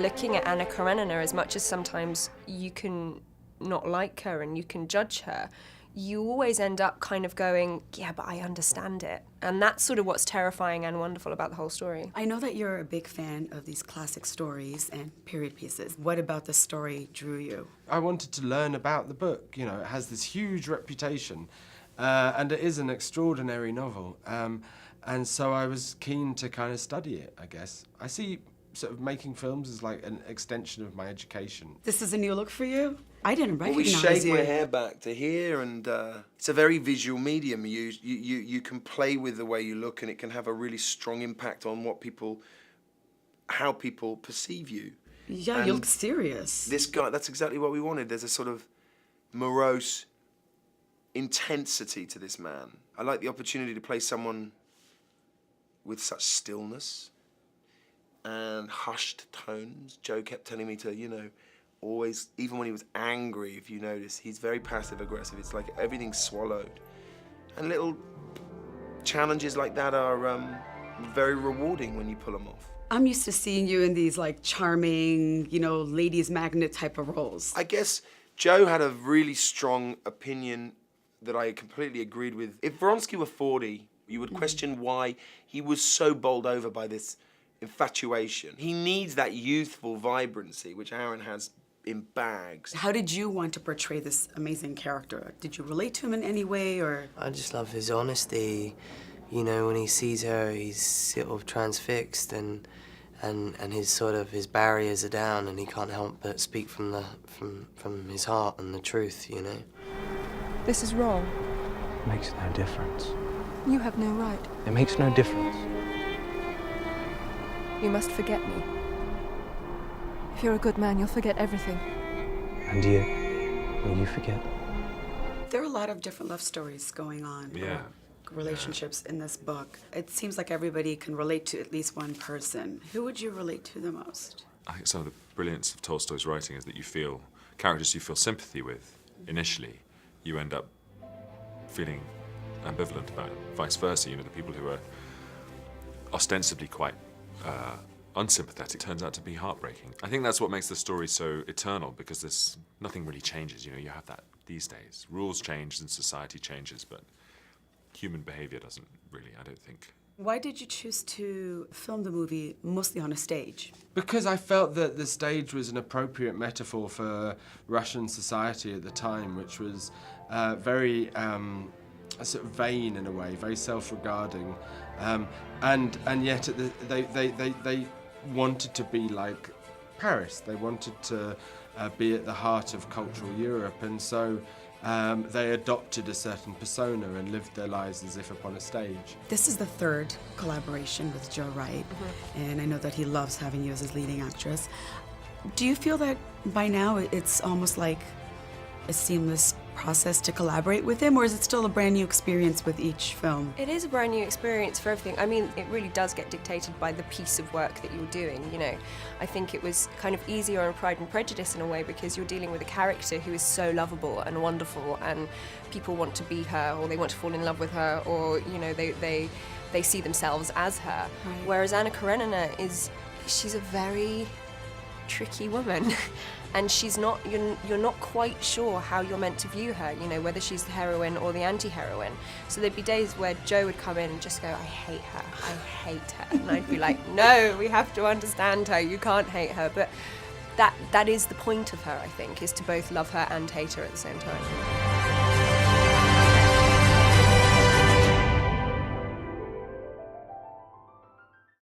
looking at Anna Karenina, as much as sometimes you can not like her and you can judge her, you always end up kind of going, yeah, but I understand it. And that's sort of what's terrifying and wonderful about the whole story. I know that you're a big fan of these classic stories and period pieces. What about the story drew you? I wanted to learn about the book. You know, it has this huge reputation, and it is an extraordinary novel. And so I was keen to kind of study it, I guess. I see sort of making films as like an extension of my education. This is a new look for you? I didn't Well, recognize we shake you. my hair back to here, and it's a very visual medium. You can play with the way you look, and it can have a really strong impact on how people perceive you. Yeah, and you look serious. This guy, that's exactly what we wanted. There's a sort of morose intensity to this man. I like the opportunity to play someone with such stillness and hushed tones. Joe kept telling me to, you know, always, even when he was angry, if you notice, he's very passive-aggressive. It's like everything's swallowed. And little challenges like that are very rewarding when you pull them off. I'm used to seeing you in these like charming, you know, ladies magnet type of roles. I guess Joe had a really strong opinion that I completely agreed with. If Vronsky were 40, you would question why he was so bowled over by this infatuation. He needs that youthful vibrancy, which Aaron has in bags. How did you want to portray this amazing character? Did you relate to him in any way, or? I just love his honesty. You know, when he sees her, he's sort of transfixed, and his barriers are down, and he can't help but speak from his heart and the truth. You know. This is wrong. It makes no difference. You have no right. It makes no difference. You must forget me. If you're a good man, you'll forget everything. And you? Will you forget? There are a lot of different love stories going on. Yeah. Relationships in this book. It seems like everybody can relate to at least one person. Who would you relate to the most? I think some of the brilliance of Tolstoy's writing is that you feel characters you feel sympathy with initially, you end up feeling ambivalent about, vice versa. You know, the people who are ostensibly quite unsympathetic turns out to be heartbreaking. I think that's what makes the story so eternal, because nothing really changes. You know, you have that these days. Rules change and society changes, but human behavior doesn't really, I don't think. Why did you choose to film the movie mostly on a stage? Because I felt that the stage was an appropriate metaphor for Russian society at the time, which was very sort of vain in a way, very self-regarding, and yet they wanted to be like Paris. They wanted to be at the heart of cultural Europe, and so they adopted a certain persona and lived their lives as if upon a stage. This is the third collaboration with Joe Wright, and I know that he loves having you as his leading actress. Do you feel that by now it's almost like a seamless process to collaborate with him, or is it still a brand new experience with each film? It is a brand new experience for everything. I mean, it really does get dictated by the piece of work that you're doing, you know. I think it was kind of easier on Pride and Prejudice in a way, because you're dealing with a character who is so lovable and wonderful, and people want to be her, or they want to fall in love with her, or, you know, they see themselves as her. Right. Whereas Anna Karenina she's a very tricky woman. And she's not, you're not quite sure how you're meant to view her, you know, whether she's the heroine or the anti-heroine. So there'd be days where Joe would come in and just go, I hate her, I hate her. And I'd be like, no, we have to understand her, you can't hate her. But that is the point of her, I think, is to both love her and hate her at the same time.